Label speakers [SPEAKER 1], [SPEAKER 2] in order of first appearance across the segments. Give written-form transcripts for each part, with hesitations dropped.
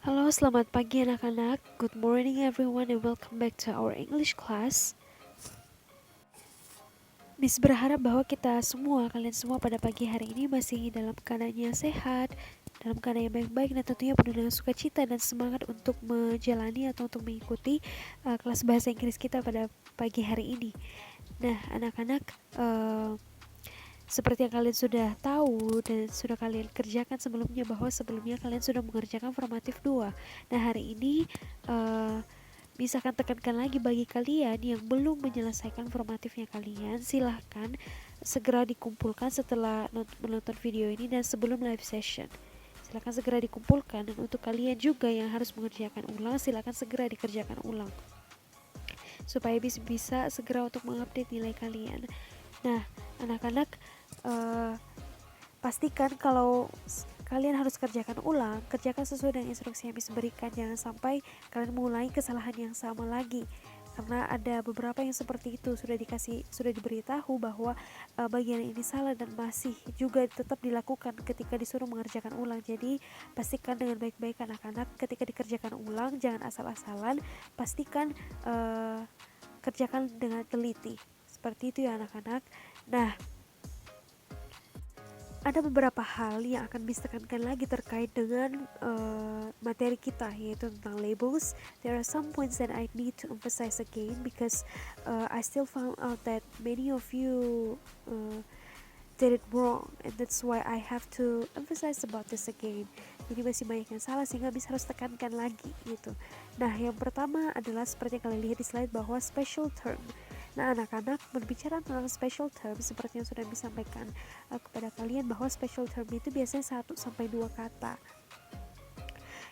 [SPEAKER 1] Halo, selamat pagi anak-anak. Good morning everyone and welcome back to our English class. Miss berharap bahwa kalian semua pada pagi hari ini masih dalam keadaan yang sehat, dalam keadaan yang baik-baik dan tentunya penuh dengan sukacita dan semangat untuk menjalani atau untuk mengikuti kelas bahasa Inggris kita pada pagi hari ini. Nah, anak-anak, seperti yang kalian sudah tahu dan sudah kalian kerjakan sebelumnya bahwa sebelumnya kalian sudah mengerjakan formatif 2. Nah, hari ini Miss akan tekankan lagi bagi kalian yang belum menyelesaikan formatifnya kalian, silahkan segera dikumpulkan setelah menonton video ini dan sebelum live session. Silahkan segera dikumpulkan, dan untuk kalian juga yang harus mengerjakan ulang, silahkan segera dikerjakan ulang supaya bisa segera untuk mengupdate nilai kalian. Nah, anak-anak, pastikan kalau kalian harus kerjakan ulang, kerjakan sesuai dengan instruksi yang bisa berikan. Jangan sampai kalian mengulangi kesalahan yang sama lagi, karena ada beberapa yang seperti itu sudah diberitahu bahwa bagian ini salah dan masih juga tetap dilakukan ketika disuruh mengerjakan ulang. Jadi pastikan dengan baik-baik anak-anak, ketika dikerjakan ulang jangan asal-asalan, pastikan kerjakan dengan teliti. Seperti itu ya anak-anak. Nah, ada beberapa hal yang akan Miss tekankan lagi terkait dengan materi kita, yaitu tentang labels. There are some points that I need to emphasize again because I still found out that many of you did it wrong, and that's why I have to emphasize about this again. Jadi masih banyak yang salah sehingga Miss harus tekankan lagi gitu. Nah, yang pertama adalah seperti yang kalian lihat di slide bahwa special term. Nah, anak-anak, berbicara tentang special term seperti yang sudah disampaikan kepada kalian bahwa special term itu biasanya 1 sampai 2 kata.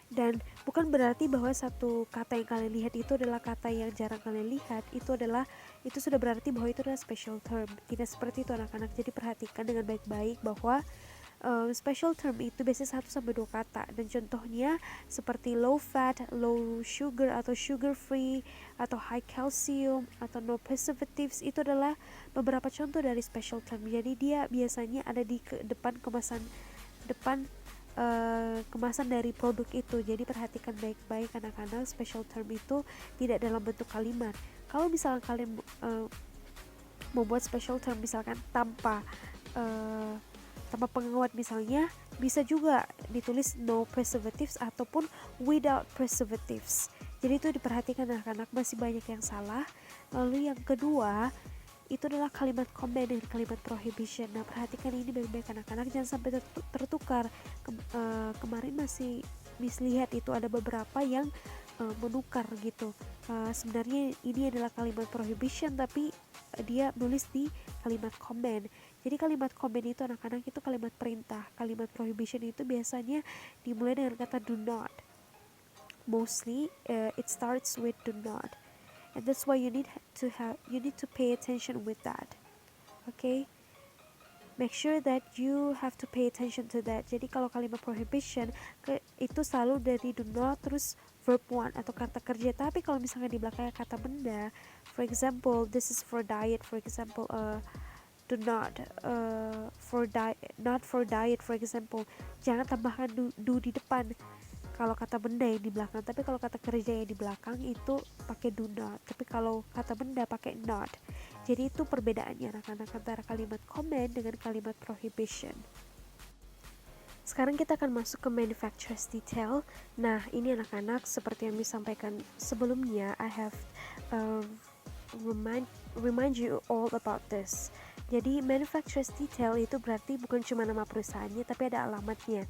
[SPEAKER 1] Dan bukan berarti bahwa satu kata yang kalian lihat itu adalah kata yang jarang kalian lihat, itu sudah berarti bahwa itu adalah special term. Tidak seperti itu anak-anak. Jadi perhatikan dengan baik-baik bahwa special term itu biasanya 1 sampai 2 kata, dan contohnya seperti low fat, low sugar atau sugar free, atau high calcium, atau no preservatives. Itu adalah beberapa contoh dari special term. Jadi dia biasanya ada di depan kemasan dari produk itu. Jadi perhatikan baik-baik anak-anak, special term itu tidak dalam bentuk kalimat. Kalau misalkan kalian membuat special term misalkan tanpa pengawet misalnya, bisa juga ditulis no preservatives ataupun without preservatives. Jadi itu diperhatikan anak-anak, masih banyak yang salah. Lalu yang kedua itu adalah kalimat command dan kalimat prohibition. Nah, perhatikan ini baik-baik anak-anak, jangan sampai tertukar. Kemarin masih Miss lihat itu ada beberapa yang menukar gitu. Sebenarnya ini adalah kalimat prohibition tapi dia nulis di kalimat command. Jadi kalimat command itu anak-anak itu kalimat perintah. Kalimat prohibition itu biasanya dimulai dengan kata do not. Mostly it starts with do not. And that's why you need to pay attention with that. Okay? Make sure that you have to pay attention to that. Jadi kalau kalimat prohibition itu selalu dari do not terus verb one atau kata kerja. Tapi kalau misalnya di belakangnya kata benda, for example, this is for diet, for example, do not not for diet, for example. Jangan tambahkan do di depan kalau kata benda yang di belakang, tapi kalau kata kerja yang di belakang itu pakai do not, tapi kalau kata benda pakai not. Jadi itu perbedaannya anak-anak antara kalimat command dengan kalimat prohibition. Sekarang kita akan masuk ke manufacturer's detail. Nah, ini anak-anak seperti yang disampaikan sebelumnya, I have remind you all about this. Jadi manufacturer's detail itu berarti bukan cuma nama perusahaannya tapi ada alamatnya.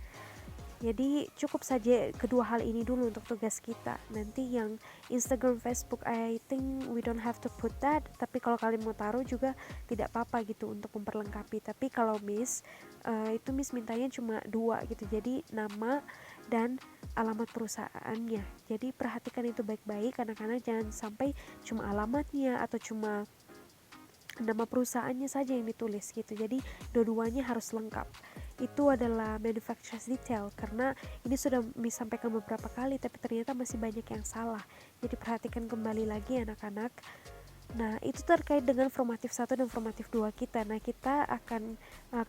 [SPEAKER 1] Jadi cukup saja kedua hal ini dulu untuk tugas kita. Nanti yang Instagram, Facebook, I think we don't have to put that. Tapi kalau kalian mau taruh juga tidak apa-apa gitu untuk memperlengkapi. Tapi kalau Miss, itu Miss mintanya cuma 2 gitu. Jadi nama dan alamat perusahaannya. Jadi perhatikan itu baik-baik anak-anak, jangan sampai cuma alamatnya atau cuma nama perusahaannya saja yang ditulis gitu. Jadi dua-duanya harus lengkap. Itu adalah manufacturer's detail, karena ini sudah disampaikan beberapa kali tapi ternyata masih banyak yang salah. Jadi perhatikan kembali lagi anak-anak. Nah, itu terkait dengan formatif 1 dan formatif 2 kita. Nah, kita akan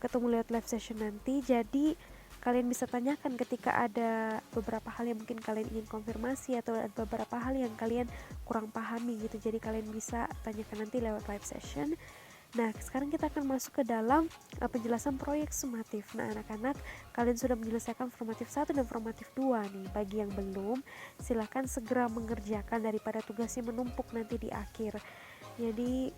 [SPEAKER 1] ketemu lewat live session nanti. Jadi kalian bisa tanyakan ketika ada beberapa hal yang mungkin kalian ingin konfirmasi atau ada beberapa hal yang kalian kurang pahami gitu. Jadi kalian bisa tanyakan nanti lewat live session. Nah, sekarang kita akan masuk ke dalam penjelasan proyek sumatif. Nah, anak-anak, kalian sudah menyelesaikan formatif 1 dan formatif 2 nih. Bagi yang belum, silakan segera mengerjakan daripada tugasnya menumpuk nanti di akhir. Jadi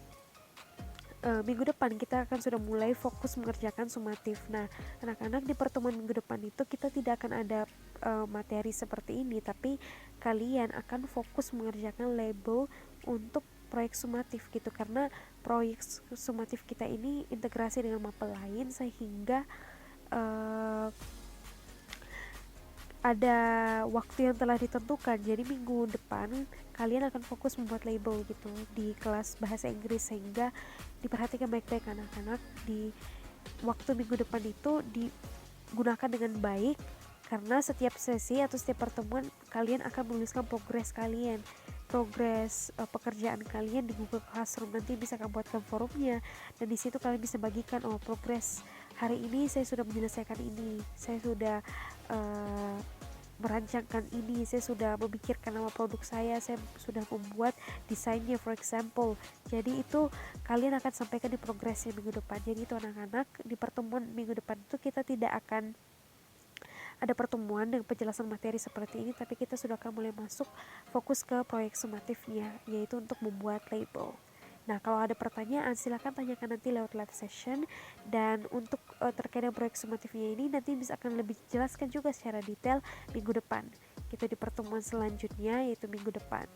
[SPEAKER 1] minggu depan kita akan sudah mulai fokus mengerjakan sumatif. Nah, anak-anak, di pertemuan minggu depan itu kita tidak akan ada materi seperti ini, tapi kalian akan fokus mengerjakan label untuk proyek sumatif gitu, karena proyek sumatif kita ini integrasi dengan mapel lain sehingga ada waktu yang telah ditentukan. Jadi minggu depan kalian akan fokus membuat label gitu di kelas bahasa Inggris, sehingga diperhatikan baik-baik anak-anak, di waktu minggu depan itu digunakan dengan baik, karena setiap sesi atau setiap pertemuan kalian akan menuliskan progres kalian, progres pekerjaan kalian di Google Classroom. Nanti bisa kamu buatkan forumnya, dan di situ kalian bisa bagikan, oh progres hari ini saya sudah menyelesaikan ini, saya sudah merancangkan ini, saya sudah memikirkan nama produk saya sudah membuat desainnya for example. Jadi itu kalian akan sampaikan di progresnya minggu depan. Jadi itu anak-anak, di pertemuan minggu depan itu kita tidak akan ada pertemuan dengan penjelasan materi seperti ini, tapi kita sudah akan mulai masuk fokus ke proyek sumatifnya, yaitu untuk membuat label. Nah, kalau ada pertanyaan silahkan tanyakan nanti lewat live session. Dan untuk terkait dengan proyek sumatifnya ini nanti bisa akan lebih jelaskan juga secara detail minggu depan kita di pertemuan selanjutnya, yaitu minggu depan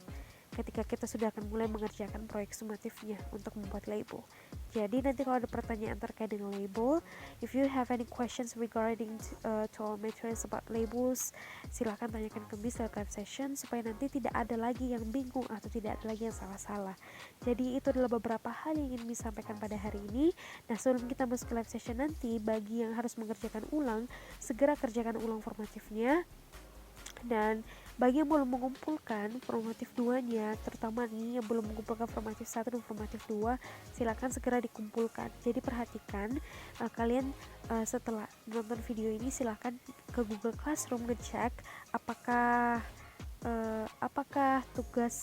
[SPEAKER 1] ketika kita sudah akan mulai mengerjakan proyek sumatifnya untuk membuat label. Jadi nanti kalau ada pertanyaan terkait dengan label, if you have any questions regarding to all materials about labels, silahkan tanyakan ke Miss lewat live session, supaya nanti tidak ada lagi yang bingung atau tidak ada lagi yang salah-salah. Jadi itu adalah beberapa hal yang ingin Miss sampaikan pada hari ini. Nah, sebelum kita masuk ke live session nanti, bagi yang harus mengerjakan ulang, segera kerjakan ulang formatifnya. Dan bagi yang belum mengumpulkan formatif 2-nya, terutama nih yang belum mengumpulkan formatif 1 dan formatif 2, silakan segera dikumpulkan. Jadi perhatikan, kalian setelah menonton video ini silakan ke Google Classroom ngecek apakah tugas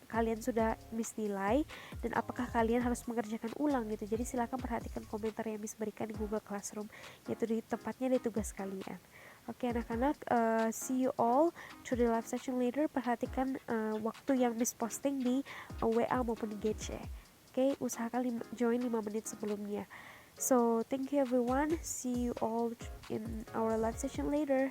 [SPEAKER 1] kalian sudah Miss nilai dan apakah kalian harus mengerjakan ulang gitu. Jadi silakan perhatikan komentar yang Miss berikan di Google Classroom, yaitu di tempatnya di tugas kalian. Oke anak-anak, see you all to the live session later. Perhatikan waktu yang Miss posting di WA maupun di GC. Oke, usahakan join 5 menit sebelumnya. So thank you everyone, see you all in our live session later.